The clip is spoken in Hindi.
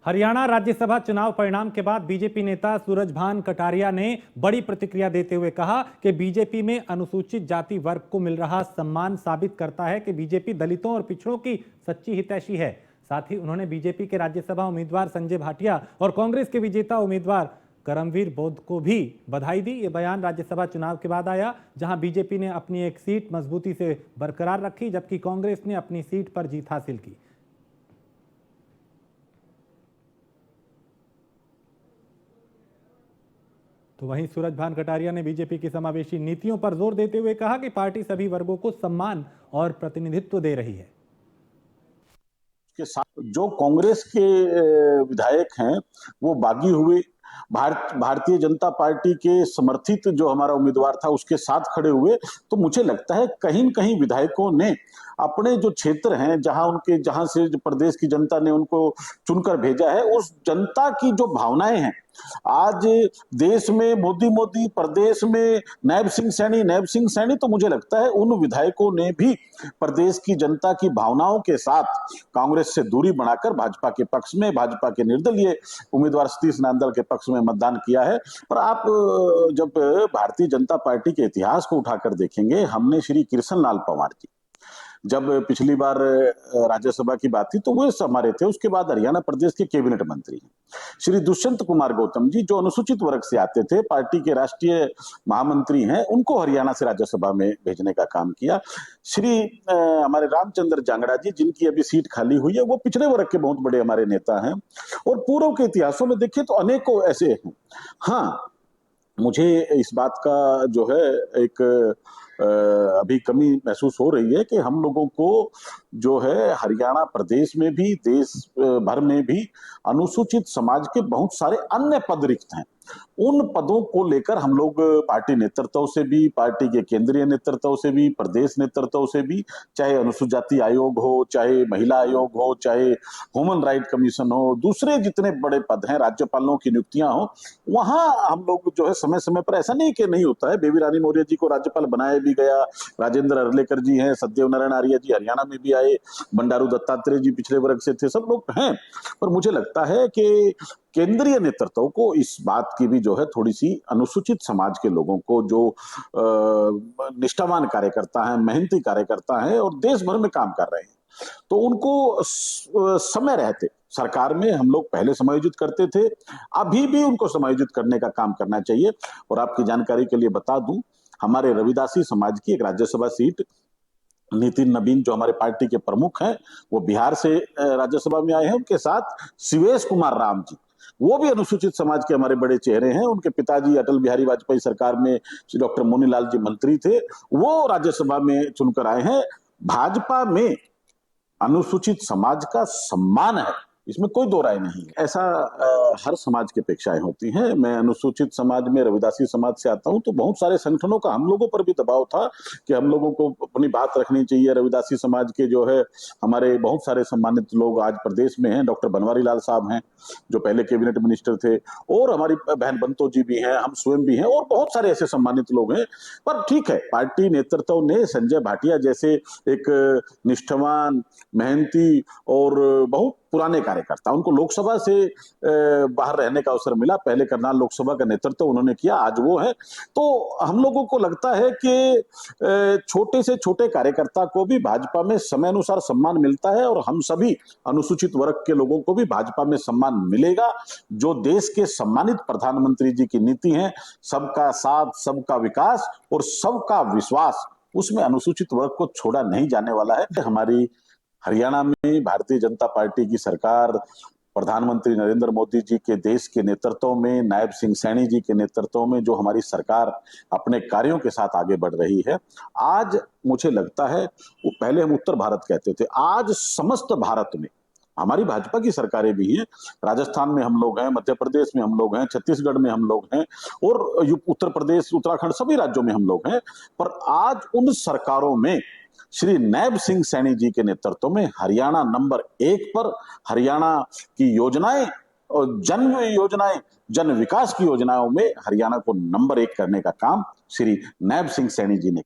हरियाणा राज्यसभा चुनाव परिणाम के बाद बीजेपी नेता सूरजभान कटारिया ने बड़ी प्रतिक्रिया देते हुए कहा कि बीजेपी में अनुसूचित जाति वर्ग को मिल रहा सम्मान साबित करता है कि बीजेपी दलितों और पिछड़ों की सच्ची हितैषी है। साथ ही उन्होंने बीजेपी के राज्यसभा उम्मीदवार संजय भाटिया और कांग्रेस के विजेता उम्मीदवार करमवीर बौद्ध को भी बधाई दी। ये बयान राज्यसभा चुनाव के बाद आया, जहां बीजेपी ने अपनी एक सीट मजबूती से बरकरार रखी, जबकि कांग्रेस ने अपनी सीट पर जीत हासिल की। तो वहीं सूरजभान कटारिया ने बीजेपी की समावेशी नीतियों पर जोर देते हुए कहा कि पार्टी सभी वर्गों को सम्मान और प्रतिनिधित्व दे रही है। के साथ जो कांग्रेस के विधायक हैं वो बागी हुए, भारतीय जनता पार्टी के समर्थित जो हमारा उम्मीदवार था उसके साथ खड़े हुए। तो मुझे लगता है कहीं न कहीं विधायकों ने अपने जो क्षेत्र हैं, जहां से प्रदेश की जनता ने उनको चुनकर भेजा है, उस जनता की जो भावनाएं हैं, आज देश में मोदी प्रदेश में नैब सिंह सैनी, तो मुझे लगता है उन विधायकों ने भी प्रदेश की जनता की भावनाओं के साथ कांग्रेस से दूरी बनाकर भाजपा के पक्ष में, भाजपा के निर्दलीय उम्मीदवार सतीश नांदल के पक्ष में मतदान किया है। पर आप जब भारतीय जनता पार्टी के इतिहास को उठाकर देखेंगे, हमने श्री कृष्ण लाल पंवार जी जब पिछली बार राज्यसभा की बात थी तो वो हमारे थे, उसके बाद हरियाणा प्रदेश के कैबिनेट मंत्री हैं। श्री दुष्यंत कुमार गौतम जी जो अनुसूचित वर्ग से आते थे, पार्टी के राष्ट्रीय महामंत्री हैं, उनको हरियाणा से राज्यसभा में भेजने का काम किया। श्री हमारे रामचंद्र जांगड़ा जी जिनकी अभी सीट खाली हुई है, वो पिछड़े वर्ग के बहुत बड़े हमारे नेता हैं। और पूर्व के इतिहासों में देखें तो अनेकों ऐसे हैं। हाँ, मुझे इस बात का जो है एक अभी कमी महसूस हो रही है कि हम लोगों को जो है हरियाणा प्रदेश में भी, देश भर में भी अनुसूचित समाज के बहुत सारे अन्य पद रिक्त हैं। उन पदों को लेकर हम लोग पार्टी नेतृत्व से भी, पार्टी के केंद्रीय नेतृत्व से भी, प्रदेश नेतृत्व से भी, चाहे अनुसूचित जाति आयोग हो, चाहे महिला आयोग हो, चाहे ह्यूमन राइट कमीशन हो, दूसरे जितने बड़े पद हैं, राज्यपालों की नियुक्तियां हो, वहां हम लोग जो है समय समय पर, ऐसा नहीं कि नहीं होता है, बेबी रानी मौर्य जी को राज्यपाल बनाया भी गया, राजेंद्र अर्लेकर जी हैं, सत्यदेव नारायण आर्य जी हरियाणा में भी आए, बंडारू दत्तात्रेय जी पिछड़े वर्ग से थे, सब लोग हैं। पर मुझे लगता है कि केंद्रीय नेतृत्व को इस बात की भी जो है थोड़ी सी, अनुसूचित समाज के लोगों को जो निष्ठावान कार्यकर्ता हैं, मेहनती कार्यकर्ता हैं और देश भर में काम कर रहे हैं, तो उनको समय रहते सरकार में हम लोग पहले समायोजित करते थे, अभी भी उनको समायोजित करने का काम करना चाहिए। और आपकी जानकारी के लिए बता दूं, हमारे रविदासी समाज की एक राज्यसभा सीट नितिन नवीन जो हमारे पार्टी के प्रमुख हैं, वो बिहार से राज्यसभा में आए हैं। उनके साथ शिवेश कुमार राम जी, वो भी अनुसूचित समाज के हमारे बड़े चेहरे हैं। उनके पिताजी अटल बिहारी वाजपेयी सरकार में डॉक्टर मोनीलाल जी मंत्री थे, वो राज्यसभा में चुनकर आए हैं। भाजपा में अनुसूचित समाज का सम्मान है, इसमें कोई दो राय नहीं है। ऐसा हर समाज की अपेक्षाएं होती हैं। मैं अनुसूचित समाज में रविदासी समाज से आता हूं, तो बहुत सारे संगठनों का हम लोगों पर भी दबाव था कि हम लोगों को अपनी बात रखनी चाहिए। रविदासी समाज के जो है हमारे बहुत सारे सम्मानित लोग आज प्रदेश में हैं। डॉक्टर बनवारी लाल साहब हैं जो पहले कैबिनेट मिनिस्टर थे, और हमारी बहन बंतो जी भी हैं, हम स्वयं भी हैं, और बहुत सारे ऐसे सम्मानित लोग हैं। पर ठीक है, पार्टी नेतृत्व ने संजय भाटिया जैसे एक निष्ठावान, मेहनती और बहुत पुराने कार्यकर्ता, उनको लोकसभा से बाहर रहने का अवसर मिला, पहले करनाल लोकसभा का नेतृत्व उन्होंने किया, आज वो है। तो हम लोगों को लगता है कि छोटे से छोटे कार्यकर्ता को भी भाजपा में समय अनुसार सम्मान मिलता है, और हम सभी अनुसूचित वर्ग के लोगों को भी भाजपा में सम्मान मिलेगा। जो देश के सम्मानित प्रधानमंत्री जी की नीति है, सबका साथ, सबका विकास और सबका विश्वास, उसमें अनुसूचित वर्ग को छोड़ा नहीं जाने वाला है। हमारी हरियाणा में भारतीय जनता पार्टी की सरकार, प्रधानमंत्री नरेंद्र मोदी जी के देश के नेतृत्व में, नायब सिंह सैनी जी के नेतृत्व में जो हमारी सरकार अपने कार्यों के साथ आगे बढ़ रही है, आज मुझे लगता है, वो पहले हम उत्तर भारत कहते थे, आज समस्त भारत में हमारी भाजपा की सरकारें भी हैं। राजस्थान में हम लोग हैं, मध्य प्रदेश में हम लोग हैं, छत्तीसगढ़ में हम लोग हैं, और उत्तर प्रदेश, उत्तराखंड, सभी राज्यों में हम लोग हैं। पर आज उन सरकारों में श्री नैब सिंह सैनी जी के नेतृत्व में हरियाणा नंबर 1 पर, हरियाणा की योजनाएं और जन विकास की योजनाओं में हरियाणा को नंबर 1 करने का काम श्री नैब सिंह सैनी जी ने